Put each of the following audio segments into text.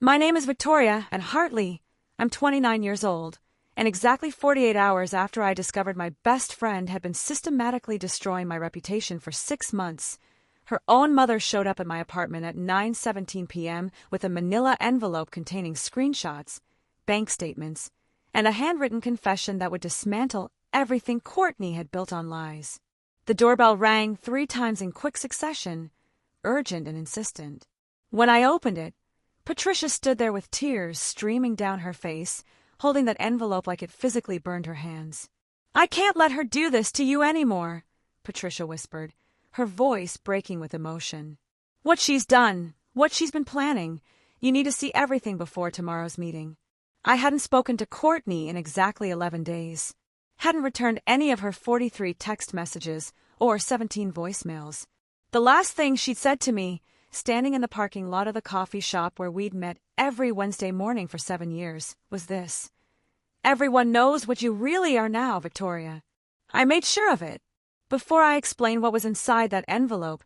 My name is Victoria, and Hartley. I'm 29 years old, and exactly 48 hours after I discovered my best friend had been systematically destroying my reputation for 6 months, her own mother showed up at my apartment at 9:17 p.m. with a manila envelope containing screenshots, bank statements, and a handwritten confession that would dismantle everything Courtney had built on lies. The doorbell rang 3 times in quick succession, urgent and insistent. When I opened it, Patricia stood there with tears streaming down her face, holding that envelope like it physically burned her hands. "I can't let her do this to you anymore," Patricia whispered, her voice breaking with emotion. "What she's done, what she's been planning, you need to see everything before tomorrow's meeting." I hadn't spoken to Courtney in exactly 11 days. Hadn't returned any of her 43 text messages or 17 voicemails. The last thing she'd said to me, standing in the parking lot of the coffee shop where we'd met every Wednesday morning for 7 years, was this: "Everyone knows what you really are now, Victoria." I made sure of it. Before I explain what was inside that envelope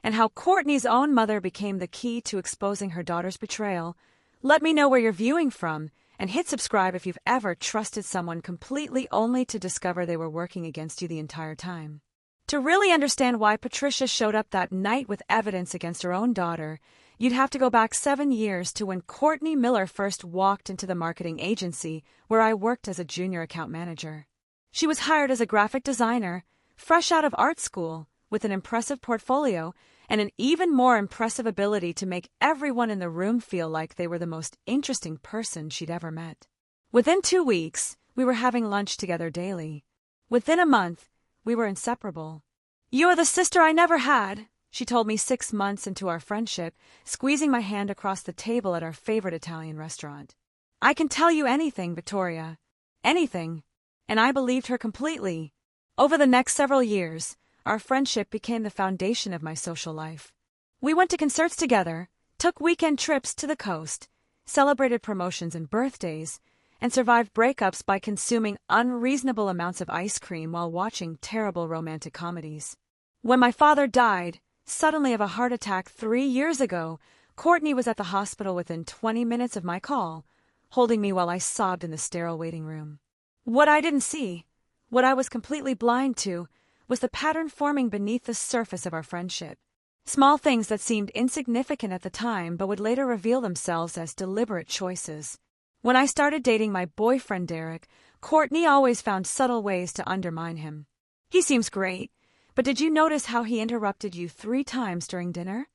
and how Courtney's own mother became the key to exposing her daughter's betrayal, let me know where you're viewing from and hit subscribe if you've ever trusted someone completely only to discover they were working against you the entire time. To really understand why Patricia showed up that night with evidence against her own daughter, you'd have to go back 7 years to when Courtney Miller first walked into the marketing agency where I worked as a junior account manager. She was hired as a graphic designer, fresh out of art school, with an impressive portfolio and an even more impressive ability to make everyone in the room feel like they were the most interesting person she'd ever met. Within 2 weeks, we were having lunch together daily. Within a month, we were inseparable. "You are the sister I never had," she told me 6 months into our friendship, squeezing my hand across the table at our favorite Italian restaurant. "I can tell you anything, Victoria. Anything." And I believed her completely. Over the next several years, our friendship became the foundation of my social life. We went to concerts together, took weekend trips to the coast, celebrated promotions and birthdays, and survived breakups by consuming unreasonable amounts of ice cream while watching terrible romantic comedies. When my father died, suddenly of a heart attack 3 years ago, Courtney was at the hospital within 20 minutes of my call, holding me while I sobbed in the sterile waiting room. What I didn't see, what I was completely blind to, was the pattern forming beneath the surface of our friendship. Small things that seemed insignificant at the time but would later reveal themselves as deliberate choices. When I started dating my boyfriend Derek, Courtney always found subtle ways to undermine him. "He seems great, but did you notice how he interrupted you 3 times during dinner?"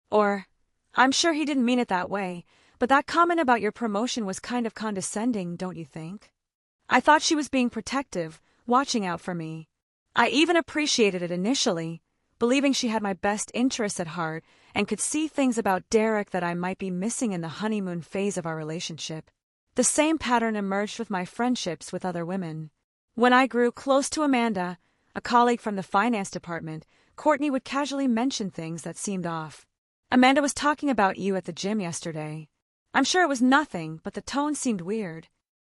Or, "I'm sure he didn't mean it that way, but that comment about your promotion was kind of condescending, don't you think?" I thought she was being protective, watching out for me. I even appreciated it initially, believing she had my best interests at heart and could see things about Derek that I might be missing in the honeymoon phase of our relationship. The same pattern emerged with my friendships with other women. When I grew close to Amanda, a colleague from the finance department, Courtney would casually mention things that seemed off. "Amanda was talking about you at the gym yesterday. I'm sure it was nothing, but the tone seemed weird."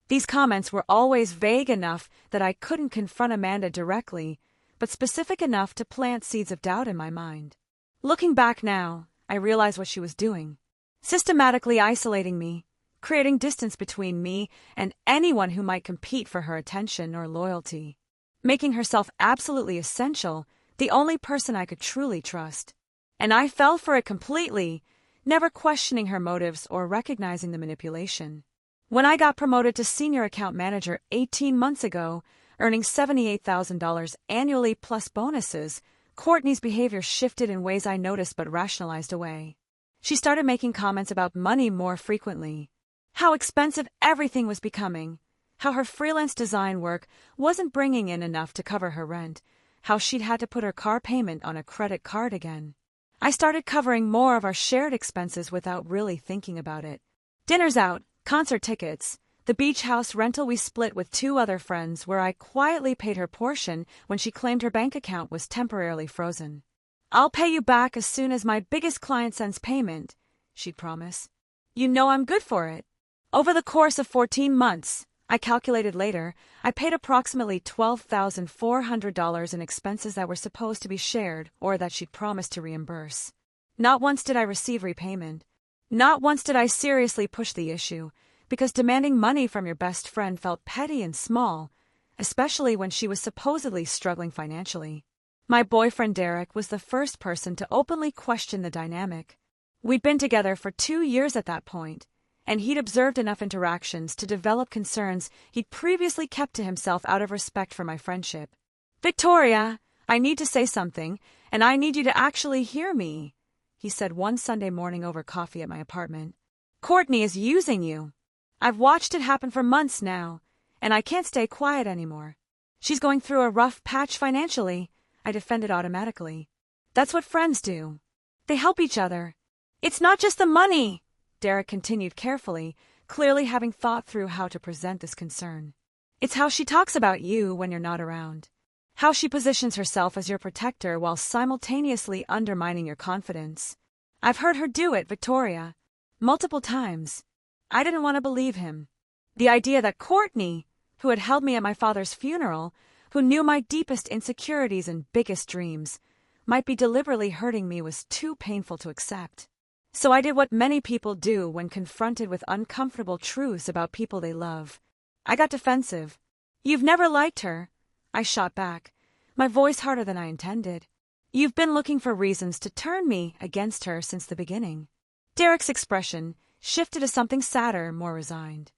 These comments were always vague enough that I couldn't confront Amanda directly, but specific enough to plant seeds of doubt in my mind. Looking back now, I realize what she was doing. Systematically isolating me, creating distance between me and anyone who might compete for her attention or loyalty. Making herself absolutely essential, the only person I could truly trust. And I fell for it completely, never questioning her motives or recognizing the manipulation. When I got promoted to senior account manager 18 months ago, earning $78,000 annually plus bonuses, Courtney's behavior shifted in ways I noticed but rationalized away. She started making comments about money more frequently. How expensive everything was becoming. How her freelance design work wasn't bringing in enough to cover her rent. How she'd had to put her car payment on a credit card again. I started covering more of our shared expenses without really thinking about it. Dinners out, concert tickets, the beach house rental we split with 2 other friends where I quietly paid her portion when she claimed her bank account was temporarily frozen. "I'll pay you back as soon as my biggest client sends payment," she'd promise. "You know I'm good for it." Over the course of 14 months, I calculated later, I paid approximately $12,400 in expenses that were supposed to be shared or that she'd promised to reimburse. Not once did I receive repayment. Not once did I seriously push the issue, because demanding money from your best friend felt petty and small, especially when she was supposedly struggling financially. My boyfriend Derek was the first person to openly question the dynamic. We'd been together for 2 years at that point, and he'd observed enough interactions to develop concerns he'd previously kept to himself out of respect for my friendship. "Victoria, I need to say something, and I need you to actually hear me," he said one Sunday morning over coffee at my apartment. "Courtney is using you. I've watched it happen for months now, and I can't stay quiet anymore. She's going through a rough patch financially," I defended automatically. "That's what friends do. They help each other." "It's not just the money," Derek continued carefully, clearly having thought through how to present this concern. "It's how she talks about you when you're not around. How she positions herself as your protector while simultaneously undermining your confidence. I've heard her do it, Victoria, multiple times." I didn't want to believe him. The idea that Courtney, who had held me at my father's funeral, who knew my deepest insecurities and biggest dreams, might be deliberately hurting me was too painful to accept. So I did what many people do when confronted with uncomfortable truths about people they love. I got defensive. "You've never liked her," I shot back, my voice harder than I intended. "You've been looking for reasons to turn me against her since the beginning." Derek's expression shifted to something sadder, more resigned.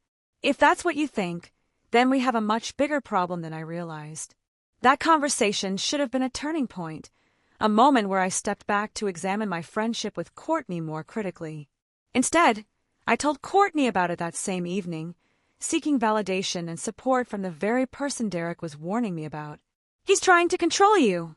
"If that's what you think, then we have a much bigger problem than I realized." That conversation should have been a turning point, a moment where I stepped back to examine my friendship with Courtney more critically. Instead, I told Courtney about it that same evening, seeking validation and support from the very person Derek was warning me about. "He's trying to control you,"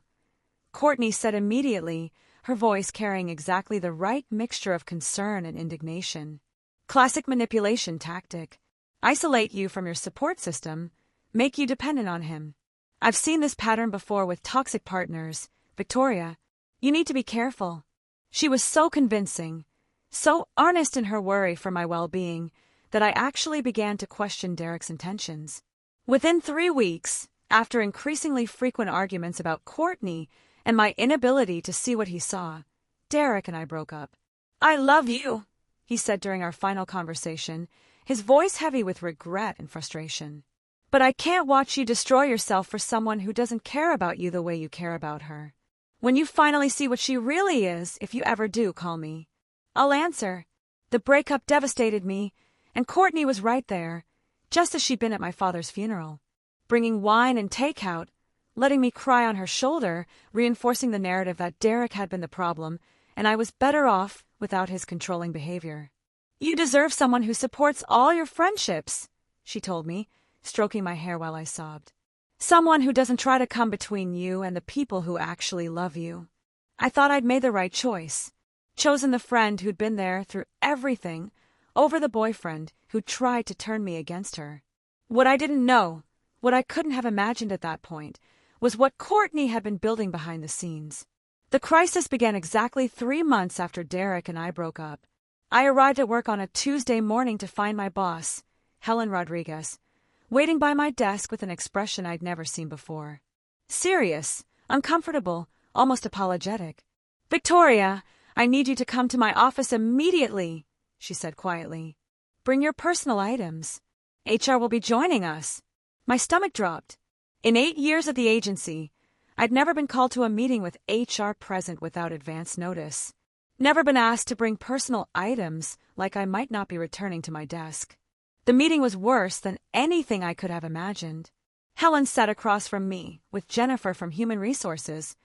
Courtney said immediately, her voice carrying exactly the right mixture of concern and indignation. "Classic manipulation tactic. Isolate you from your support system, make you dependent on him. I've seen this pattern before with toxic partners. Victoria, you need to be careful." She was so convincing, so earnest in her worry for my well-being, that I actually began to question Derek's intentions. Within 3 weeks, after increasingly frequent arguments about Courtney and my inability to see what he saw, Derek and I broke up. "I love you," he said during our final conversation, his voice heavy with regret and frustration. "But I can't watch you destroy yourself for someone who doesn't care about you the way you care about her. When you finally see what she really is, if you ever do call me, I'll answer. The breakup devastated me, and Courtney was right there, just as she'd been at my father's funeral, bringing wine and takeout, letting me cry on her shoulder, reinforcing the narrative that Derek had been the problem, and I was better off without his controlling behavior. You deserve someone who supports all your friendships, she told me, stroking my hair while I sobbed. Someone who doesn't try to come between you and the people who actually love you. I thought I'd made the right choice. Chosen the friend who'd been there through everything, over the boyfriend who tried to turn me against her. What I didn't know, what I couldn't have imagined at that point, was what Courtney had been building behind the scenes. The crisis began exactly 3 months after Derek and I broke up. I arrived at work on a Tuesday morning to find my boss, Helen Rodriguez, waiting by my desk with an expression I'd never seen before. Serious, uncomfortable, almost apologetic. "Victoria, I need you to come to my office immediately," she said quietly. "Bring your personal items. HR will be joining us." My stomach dropped. In 8 years at the agency, I'd never been called to a meeting with HR present without advance notice. Never been asked to bring personal items like I might not be returning to my desk. The meeting was worse than anything I could have imagined. Helen sat across from me, with Jennifer from Human Resources,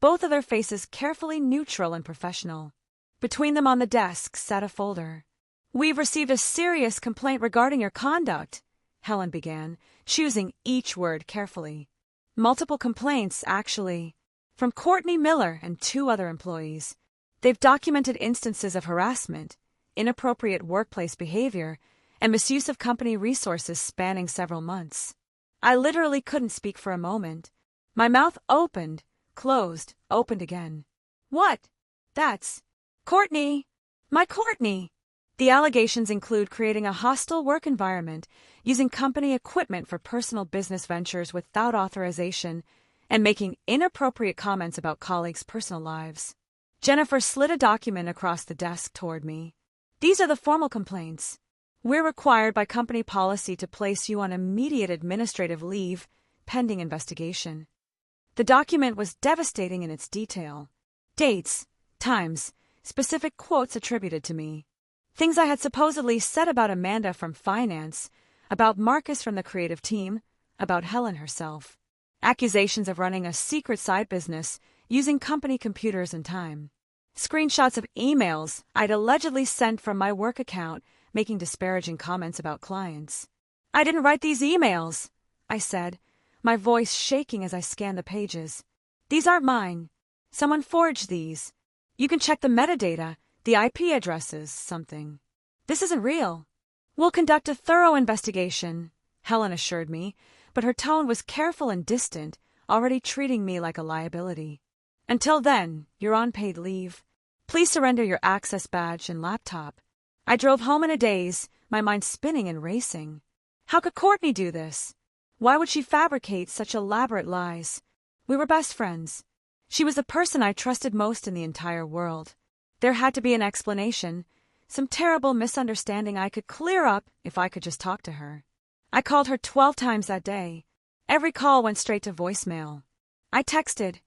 both of their faces carefully neutral and professional. Between them on the desk sat a folder. "We've received a serious complaint regarding your conduct," Helen began, choosing each word carefully. "Multiple complaints, actually, from Courtney Miller and 2 other employees. They've documented instances of harassment, inappropriate workplace behavior, and misuse of company resources spanning several months." I literally couldn't speak for a moment. My mouth opened, closed, opened again. "What? That's Courtney! My Courtney!" The allegations include creating a hostile work environment, using company equipment for personal business ventures without authorization, and making inappropriate comments about colleagues' personal lives. Jennifer slid a document across the desk toward me. These are the formal complaints. We're required by company policy to place you on immediate administrative leave, pending investigation. The document was devastating in its detail. Dates, times, specific quotes attributed to me. Things I had supposedly said about Amanda from finance, about Marcus from the creative team, about Helen herself. Accusations of running a secret side business using company computers and time. Screenshots of emails I'd allegedly sent from my work account making disparaging comments about clients. "I didn't write these emails," I said, my voice shaking as I scanned the pages. "These aren't mine. Someone forged these. You can check the metadata, the IP addresses, something. This isn't real." "We'll conduct a thorough investigation," Helen assured me, but her tone was careful and distant, already treating me like a liability. "Until then, you're on paid leave. Please surrender your access badge and laptop." I drove home in a daze, my mind spinning and racing. How could Courtney do this? Why would she fabricate such elaborate lies? We were best friends. She was the person I trusted most in the entire world. There had to be an explanation, some terrible misunderstanding I could clear up if I could just talk to her. I called her 12 times that day. Every call went straight to voicemail. I texted,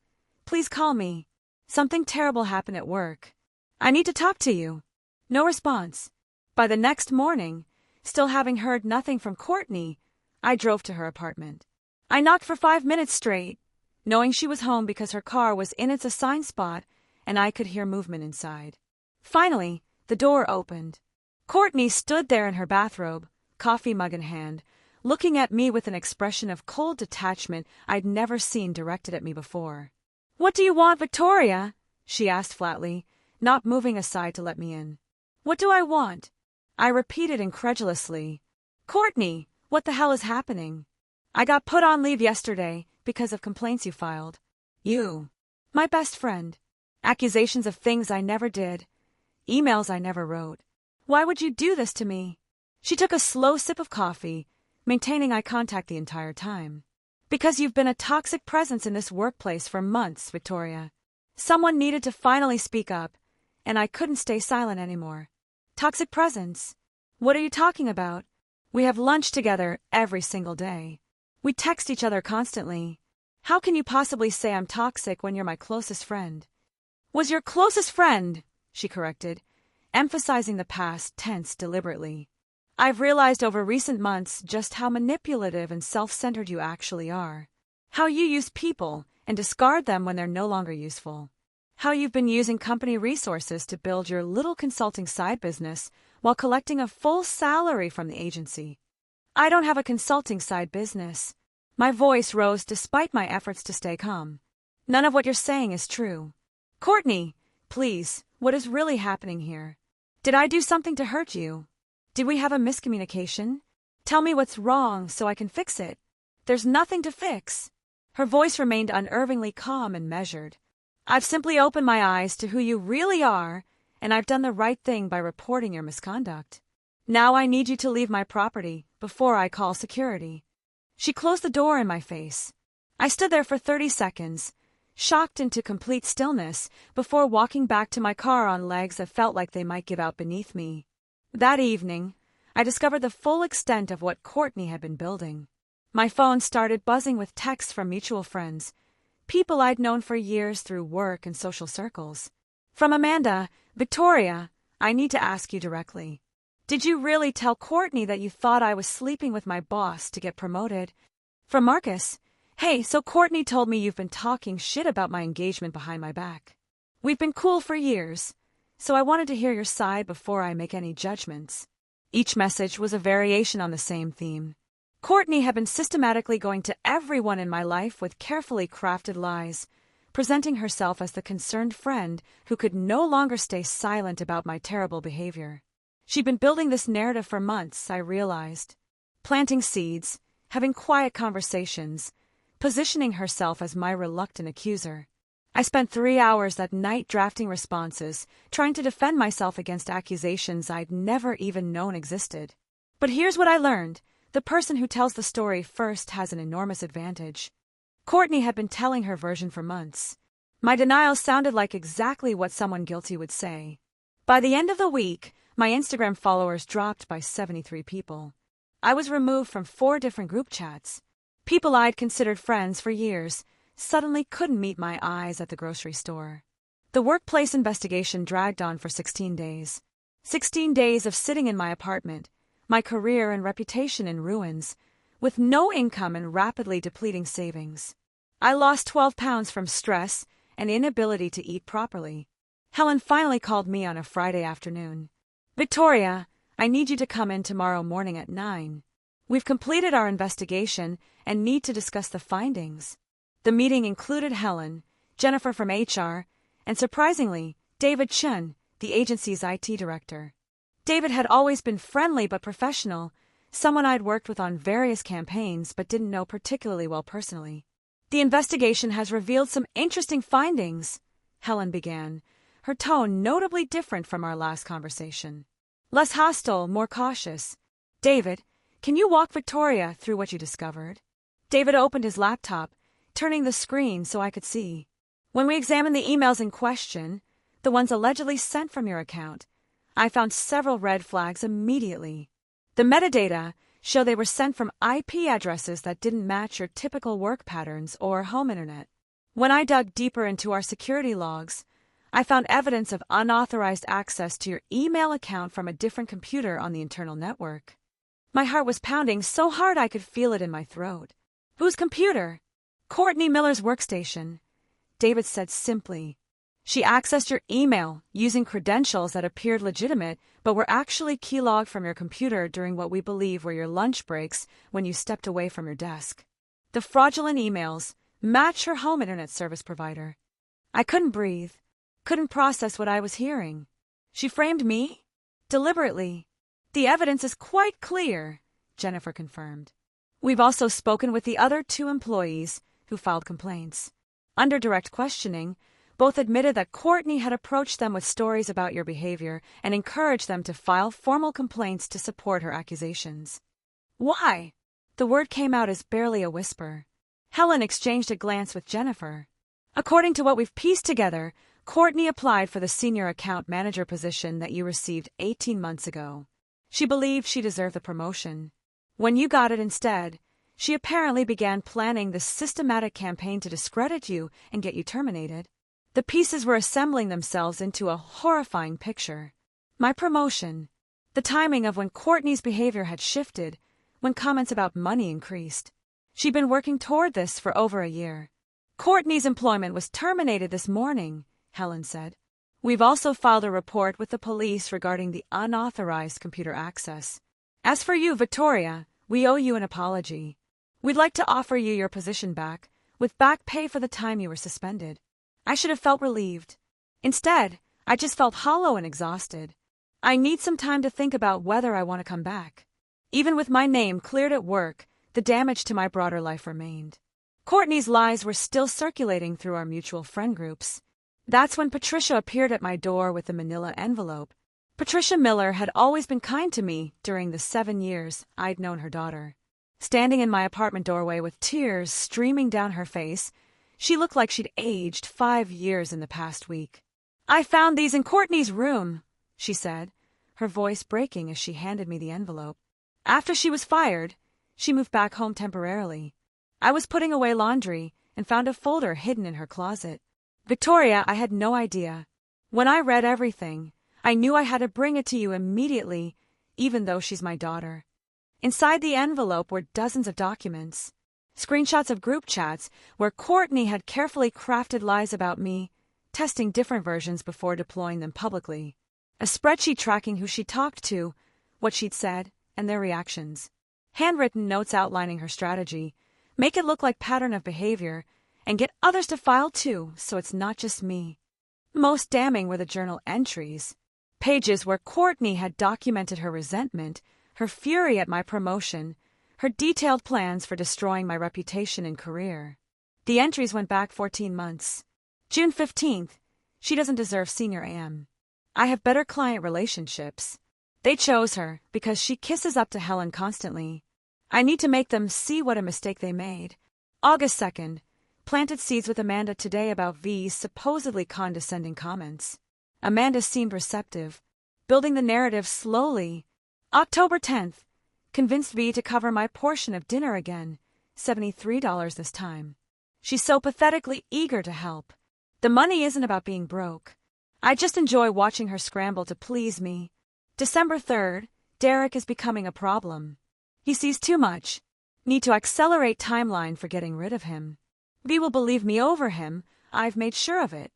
"Please call me. Something terrible happened at work. I need to talk to you." No response. By the next morning, still having heard nothing from Courtney, I drove to her apartment. I knocked for 5 minutes straight, knowing she was home because her car was in its assigned spot and I could hear movement inside. Finally, the door opened. Courtney stood there in her bathrobe, coffee mug in hand, looking at me with an expression of cold detachment I'd never seen directed at me before. "What do you want, Victoria?" she asked flatly, not moving aside to let me in. "What do I want?" I repeated incredulously. "Courtney, what the hell is happening?" "I got put on leave yesterday because of complaints you filed." "You?" "My best friend. Accusations of things I never did. Emails I never wrote. Why would you do this to me?" She took a slow sip of coffee, maintaining eye contact the entire time. "Because you've been a toxic presence in this workplace for months, Victoria. Someone needed to finally speak up, and I couldn't stay silent anymore." "Toxic presence? What are you talking about? We have lunch together every single day. We text each other constantly. How can you possibly say I'm toxic when you're my closest friend?" "Was your closest friend," she corrected, emphasizing the past tense deliberately. "I've realized over recent months just how manipulative and self-centered you actually are. How you use people and discard them when they're no longer useful. How you've been using company resources to build your little consulting side business while collecting a full salary from the agency." "I don't have a consulting side business." My voice rose despite my efforts to stay calm. "None of what you're saying is true." "Courtney, please, what is really happening here? Did I do something to hurt you? Did we have a miscommunication? Tell me what's wrong so I can fix it." "There's nothing to fix." Her voice remained unnervingly calm and measured. "I've simply opened my eyes to who you really are, and I've done the right thing by reporting your misconduct. Now I need you to leave my property before I call security." She closed the door in my face. I stood there for 30 seconds, shocked into complete stillness, before walking back to my car on legs that felt like they might give out beneath me. That evening, I discovered the full extent of what Courtney had been building. My phone started buzzing with texts from mutual friends, people I'd known for years through work and social circles. From Amanda, "Victoria, I need to ask you directly. Did you really tell Courtney that you thought I was sleeping with my boss to get promoted?" From Marcus, "Hey, so Courtney told me you've been talking shit about my engagement behind my back. We've been cool for years, so I wanted to hear your side before I make any judgments." Each message was a variation on the same theme. Courtney had been systematically going to everyone in my life with carefully crafted lies, presenting herself as the concerned friend who could no longer stay silent about my terrible behavior. She'd been building this narrative for months, I realized. Planting seeds, having quiet conversations, positioning herself as my reluctant accuser. I spent 3 hours that night drafting responses, trying to defend myself against accusations I'd never even known existed. But here's what I learned. The person who tells the story first has an enormous advantage. Courtney had been telling her version for months. My denial sounded like exactly what someone guilty would say. By the end of the week, My Instagram followers dropped by 73 people. I was removed from 4 different group chats. People I'd considered friends for years suddenly couldn't meet my eyes at the grocery store. The workplace investigation dragged on for 16 days. 16 days of sitting in my apartment, my career and reputation in ruins, with no income and rapidly depleting savings. I lost 12 pounds from stress and inability to eat properly. Helen finally called me on a Friday afternoon. "Victoria, I need you to come in tomorrow morning at 9. We've completed our investigation and need to discuss the findings." The meeting included Helen, Jennifer from HR, and surprisingly, David Chen, the agency's IT director. David had always been friendly but professional, someone I'd worked with on various campaigns but didn't know particularly well personally. "The investigation has revealed some interesting findings," Helen began, her tone notably different from our last conversation. Less hostile, more cautious. "David, can you walk Victoria through what you discovered?" David opened his laptop, turning the screen so I could see. "When we examined the emails in question, the ones allegedly sent from your account, I found several red flags immediately. The metadata show they were sent from IP addresses that didn't match your typical work patterns or home internet. When I dug deeper into our security logs, I found evidence of unauthorized access to your email account from a different computer on the internal network." My heart was pounding so hard I could feel it in my throat. "Whose computer?" "Courtney Miller's workstation," David said simply. "She accessed your email using credentials that appeared legitimate but were actually keylogged from your computer during what we believe were your lunch breaks when you stepped away from your desk. The fraudulent emails match her home internet service provider." I couldn't breathe, couldn't process what I was hearing. "She framed me? Deliberately?" "The evidence is quite clear," Jennifer confirmed. "We've also spoken with the other 2 employees who filed complaints. Under direct questioning, both admitted that Courtney had approached them with stories about your behavior and encouraged them to file formal complaints to support her accusations." "Why?" The word came out as barely a whisper. Helen exchanged a glance with Jennifer. "According to what we've pieced together, Courtney applied for the senior account manager position that you received 18 months ago. She believed she deserved the promotion. When you got it instead, she apparently began planning the systematic campaign to discredit you and get you terminated. The pieces were assembling themselves into a horrifying picture. My promotion, the timing of when Courtney's behavior had shifted, when comments about money increased. She'd been working toward this for over a year. Courtney's employment was terminated this morning," Helen said. "We've also filed a report with the police regarding the unauthorized computer access. As for you, Victoria, we owe you an apology. We'd like to offer you your position back, with back pay for the time you were suspended." I should have felt relieved. Instead, I just felt hollow and exhausted. I need some time to think about whether I want to come back. Even with my name cleared at work, the damage to my broader life remained. Courtney's lies were still circulating through our mutual friend groups. That's when Patricia appeared at my door with a manila envelope. Patricia Miller had always been kind to me during the 7 years I'd known her daughter. Standing in my apartment doorway with tears streaming down her face, she looked like she'd aged 5 years in the past week. "I found these in Courtney's room," she said, her voice breaking as she handed me the envelope. "After she was fired, she moved back home temporarily. I was putting away laundry and found a folder hidden in her closet. Victoria, I had no idea. When I read everything, I knew I had to bring it to you immediately, even though she's my daughter." Inside the envelope were dozens of documents. Screenshots of group chats where Courtney had carefully crafted lies about me, testing different versions before deploying them publicly. A spreadsheet tracking who she talked to, what she'd said, and their reactions. Handwritten notes outlining her strategy, make it look like pattern of behavior, and get others to file too, so it's not just me. Most damning were the journal entries. Pages where Courtney had documented her resentment, her fury at my promotion, her detailed plans for destroying my reputation and career. The entries went back 14 months. June 15th. She doesn't deserve senior AM. I have better client relationships. They chose her because she kisses up to Helen constantly. I need to make them see what a mistake they made. August 2nd. Planted seeds with Amanda today about V's supposedly condescending comments. Amanda seemed receptive. building the narrative slowly. October 10th. Convinced V to cover my portion of dinner again, $73 this time. She's so pathetically eager to help. The money isn't about being broke. I just enjoy watching her scramble to please me. December 3rd. Derek is becoming a problem. He sees too much. Need to accelerate timeline for getting rid of him. V will believe me over him. I've made sure of it.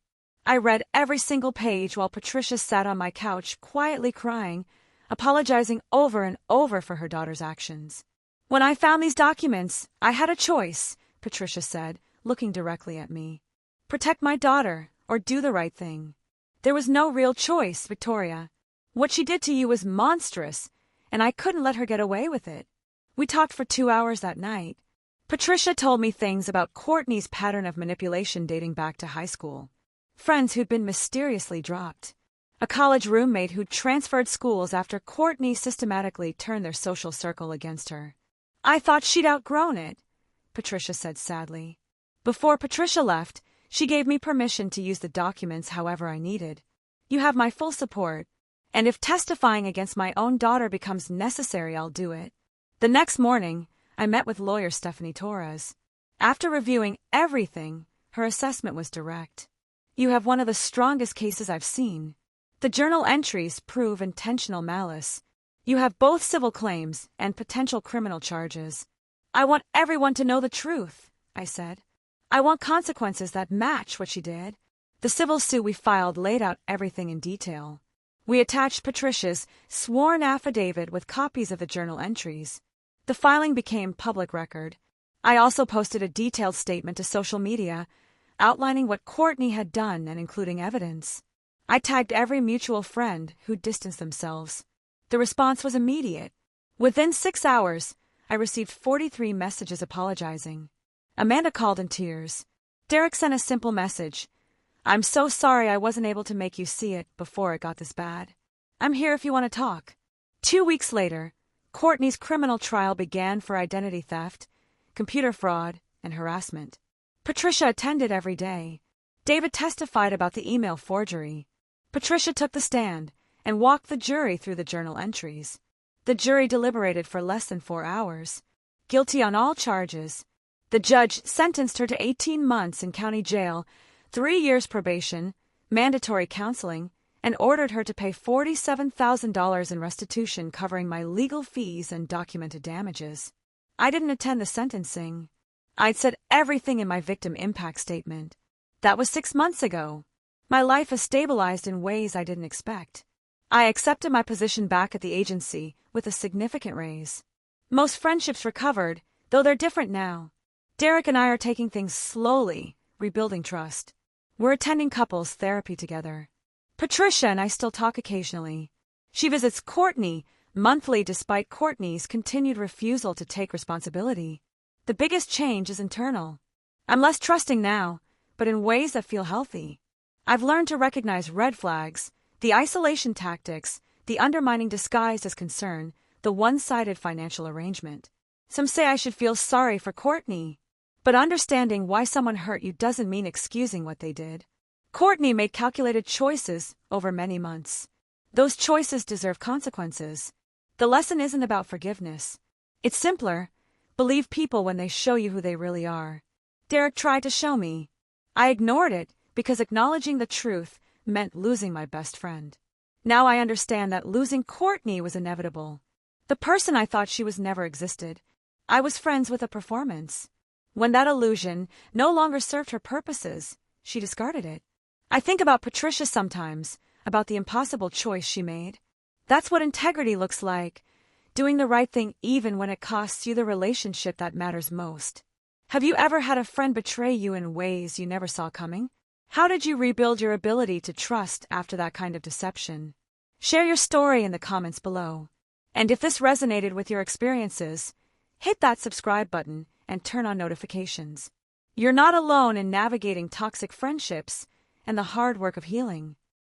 I read every single page while Patricia sat on my couch quietly crying, apologizing over and over for her daughter's actions. When I found these documents, I had a choice, Patricia said, looking directly at me. Protect my daughter or do the right thing. There was no real choice, Victoria. What she did to you was monstrous, and I couldn't let her get away with it. We talked for 2 hours that night. Patricia told me things about Courtney's pattern of manipulation dating back to high school. Friends who'd been mysteriously dropped. A college roommate who'd transferred schools after Courtney systematically turned their social circle against her. I thought she'd outgrown it, Patricia said sadly. Before Patricia left, she gave me permission to use the documents however I needed. You have my full support, and if testifying against my own daughter becomes necessary, I'll do it. The next morning, I met with lawyer Stephanie Torres. After reviewing everything, her assessment was direct. You have one of the strongest cases I've seen. The journal entries prove intentional malice. You have both civil claims and potential criminal charges. I want everyone to know the truth, I said. I want consequences that match what she did. The civil suit we filed laid out everything in detail. We attached Patricia's sworn affidavit with copies of the journal entries. The filing became public record. I also posted a detailed statement to social media, outlining what Courtney had done and including evidence. I tagged every mutual friend who distanced themselves. The response was immediate. Within 6 hours, I received 43 messages apologizing. Amanda called in tears. Derek sent a simple message. I'm so sorry I wasn't able to make you see it before it got this bad. I'm here if you want to talk. 2 weeks later, Courtney's criminal trial began for identity theft, computer fraud, and harassment. Patricia attended every day. David testified about the email forgery. Patricia took the stand and walked the jury through the journal entries. The jury deliberated for less than 4 hours. Guilty on all charges. The judge sentenced her to 18 months in county jail, 3 years probation, mandatory counseling, and ordered her to pay $47,000 in restitution covering my legal fees and documented damages. I didn't attend the sentencing. I'd said everything in my victim impact statement. That was 6 months ago. My life has stabilized in ways I didn't expect. I accepted my position back at the agency with a significant raise. Most friendships recovered, though they're different now. Derek and I are taking things slowly, rebuilding trust. We're attending couples therapy together. Patricia and I still talk occasionally. She visits Courtney monthly despite Courtney's continued refusal to take responsibility. The biggest change is internal. I'm less trusting now, but in ways that feel healthy. I've learned to recognize red flags, the isolation tactics, the undermining disguised as concern, the one-sided financial arrangement. Some say I should feel sorry for Courtney, but understanding why someone hurt you doesn't mean excusing what they did. Courtney made calculated choices over many months. Those choices deserve consequences. The lesson isn't about forgiveness. It's simpler. Believe people when they show you who they really are. Derek tried to show me. I ignored it because acknowledging the truth meant losing my best friend. Now I understand that losing Courtney was inevitable. The person I thought she was never existed. I was friends with a performance. When that illusion no longer served her purposes, she discarded it. I think about Patricia sometimes, about the impossible choice she made. That's what integrity looks like, doing the right thing even when it costs you the relationship that matters most. Have you ever had a friend betray you in ways you never saw coming? How did you rebuild your ability to trust after that kind of deception? Share your story in the comments below. And if this resonated with your experiences, hit that subscribe button and turn on notifications. You're not alone in navigating toxic friendships and the hard work of healing.